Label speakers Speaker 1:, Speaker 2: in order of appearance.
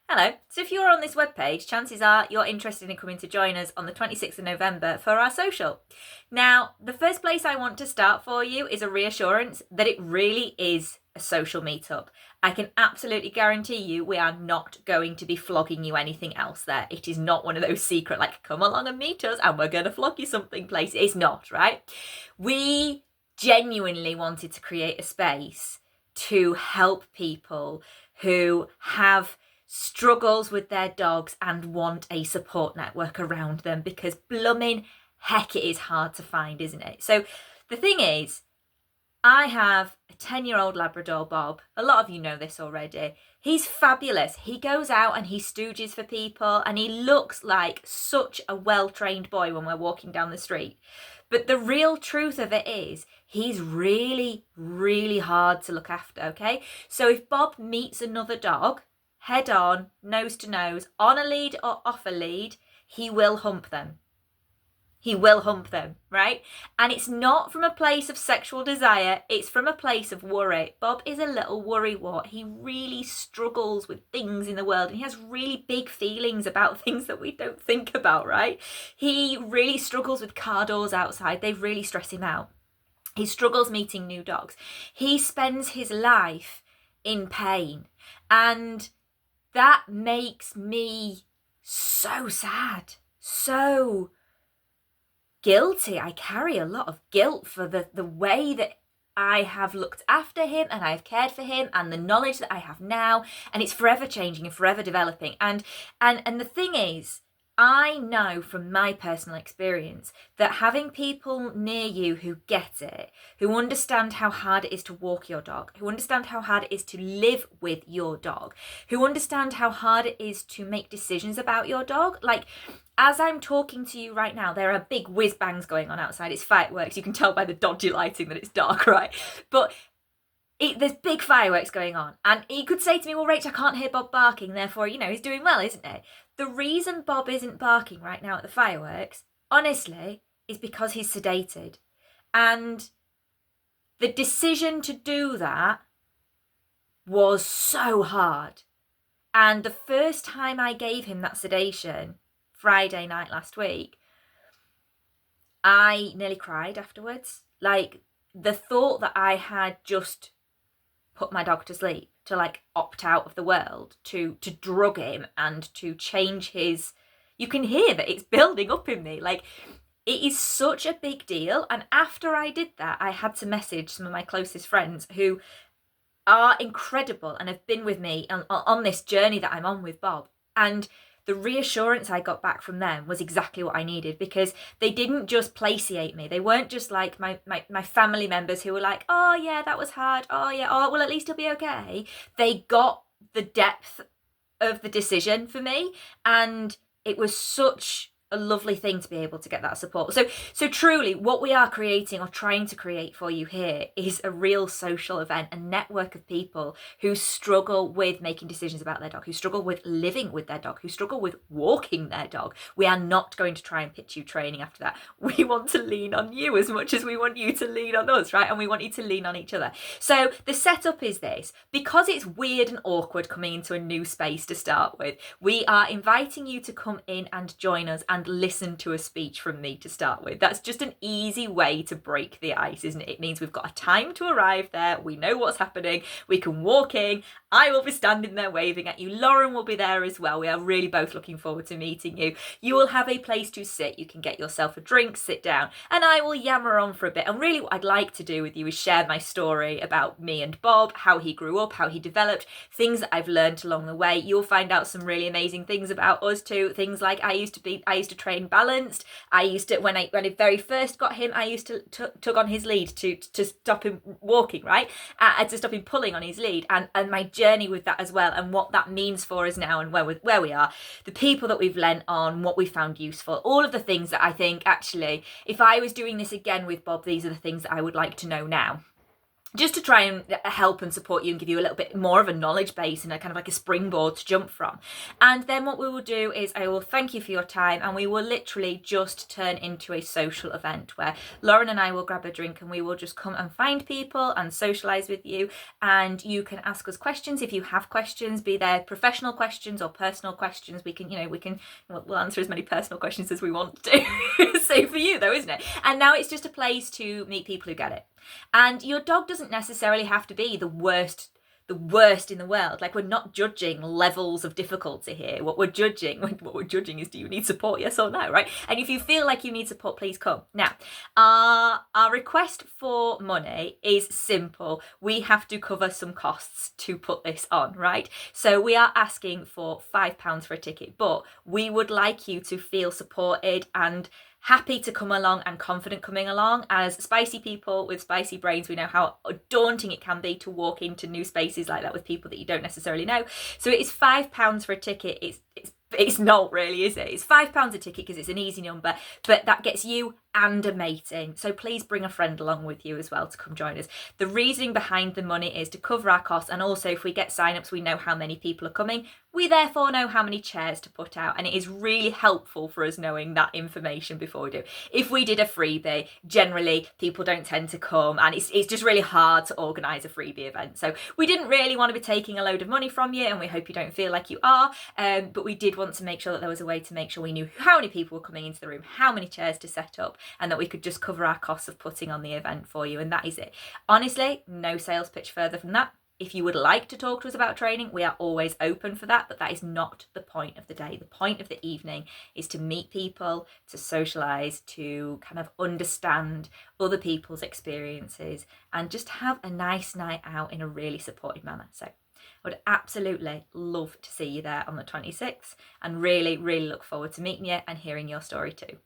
Speaker 1: Hello. So if you're on this webpage, chances are you're interested in coming to join us on the 26th of November for our social. Now, the first place I want to start for you is a reassurance that it really is a social meetup. I can absolutely guarantee you we are not going to be flogging you anything else there. It is not one of those secret, like, come along and meet us and we're going to flog you something places. It's not, right? We genuinely wanted to create a space to help people who have struggles with their dogs and want a support network around them, because blooming heck, it is hard to find, isn't it? So the thing is, I have a 10-year-old Labrador, Bob. A lot of you know this already. He's fabulous. He goes out and he stooges for people and he looks like such a well-trained boy when we're walking down the street. But the real truth of it is he's really, really hard to look after, okay? So if Bob meets another dog, head on, nose to nose, on a lead or off a lead, he will hump them. He will hump them, right? And it's not from a place of sexual desire, it's from a place of worry. Bob is a little worrywart. He really struggles with things in the world and he has really big feelings about things that we don't think about, right? He really struggles with car doors outside. They really stress him out. He struggles meeting new dogs. He spends his life in pain, and that makes me so sad, so guilty. I carry a lot of guilt for the way that I have looked after him and I've cared for him and the knowledge that I have now, and it's forever changing and forever developing. And the thing is, I know from my personal experience that having people near you who get it, who understand how hard it is to walk your dog, who understand how hard it is to live with your dog, who understand how hard it is to make decisions about your dog. Like, as I'm talking to you right now, there are big whiz bangs going on outside. It's fireworks. You can tell by the dodgy lighting that it's dark, right? But there's big fireworks going on. And he could say to me, well, Rach, I can't hear Bob barking. Therefore, he's doing well, isn't he? The reason Bob isn't barking right now at the fireworks, honestly, is because he's sedated. And the decision to do that was so hard. And the first time I gave him that sedation, Friday night last week, I nearly cried afterwards. Like, the thought that I had just put my dog to sleep, to like opt out of the world, to drug him and to change his, you can hear that it's building up in me. Like, it is such a big deal. And after I did that, I had to message some of my closest friends who are incredible and have been with me on this journey that I'm on with Bob. And the reassurance I got back from them was exactly what I needed, because they didn't just placiate me. They weren't just like my family members who were like, oh yeah, that was hard. Oh yeah, oh well, at least he'll be okay. They got the depth of the decision for me, and it was such a lovely thing to be able to get that support. So truly, what we are creating or trying to create for you here is a real social event, a network of people who struggle with making decisions about their dog, who struggle with living with their dog, who struggle with walking their dog. We are not going to try and pitch you training after that. We want to lean on you as much as we want you to lean on us, right? And we want you to lean on each other. So the setup is this: because it's weird and awkward coming into a new space to start with, we are inviting you to come in and join us and listen to a speech from me to start with. That's just an easy way to break the ice, isn't it? It means we've got a time to arrive there. We know what's happening. We can walk in. I will be standing there waving at you. Lauren will be there as well. We are really both looking forward to meeting you. You will have a place to sit. You can get yourself a drink, sit down, and I will yammer on for a bit. And really what I'd like to do with you is share my story about me and Bob, how he grew up, how he developed, things that I've learned along the way. You'll find out some really amazing things about us too. Things like I used to train balanced. I used to, when I very first got him, I used to tug on his lead to stop him walking, right? To stop him pulling on his lead, and my journey with that as well, and what that means for us now, and where we are, the people that we've lent on, what we found useful, all of the things that I think, actually, if I was doing this again with Bob, these are the things that I would like to know now. just to try and help and support you and give you a little bit more of a knowledge base and a kind of like a springboard to jump from. And then what we will do is I will thank you for your time, and we will literally just turn into a social event where Lauren and I will grab a drink and we will just come and find people and socialise with you, and you can ask us questions if you have questions, be they professional questions or personal questions. We'll answer as many personal questions as we want to. So for you though, isn't it? And now it's just a place to meet people who get it. And your dog doesn't necessarily have to be the worst in the world. Like, we're not judging levels of difficulty here. What we're judging is, do you need support, yes or no, right? And if you feel like you need support, please come. Now, our request for money is simple. We have to cover some costs to put this on, right? So we are asking for £5 for a ticket, but we would like you to feel supported and happy to come along and confident coming along. As spicy people with spicy brains, we know how daunting it can be to walk into new spaces like that with people that you don't necessarily know. So it is £5 for a ticket. It's not really, is it? It's £5 a ticket because it's an easy number, but that gets you and a mate in. So please bring a friend along with you as well to come join us. The reasoning behind the money is to cover our costs, and also if we get sign-ups, we know how many people are coming. We therefore know how many chairs to put out, and it is really helpful for us knowing that information before we do. If we did a freebie, generally people don't tend to come, and it's just really hard to organise a freebie event. So we didn't really want to be taking a load of money from you, and we hope you don't feel like you are, but we did want to make sure that there was a way to make sure we knew how many people were coming into the room, how many chairs to set up, and that we could just cover our costs of putting on the event for you. And that is it. Honestly, no sales pitch further from that. If you would like to talk to us about training, we are always open for that, but that is not the point of the day. The point of the evening is to meet people, to socialise, to kind of understand other people's experiences, and just have a nice night out in a really supportive manner. So I would absolutely love to see you there on the 26th, and really, really look forward to meeting you and hearing your story too.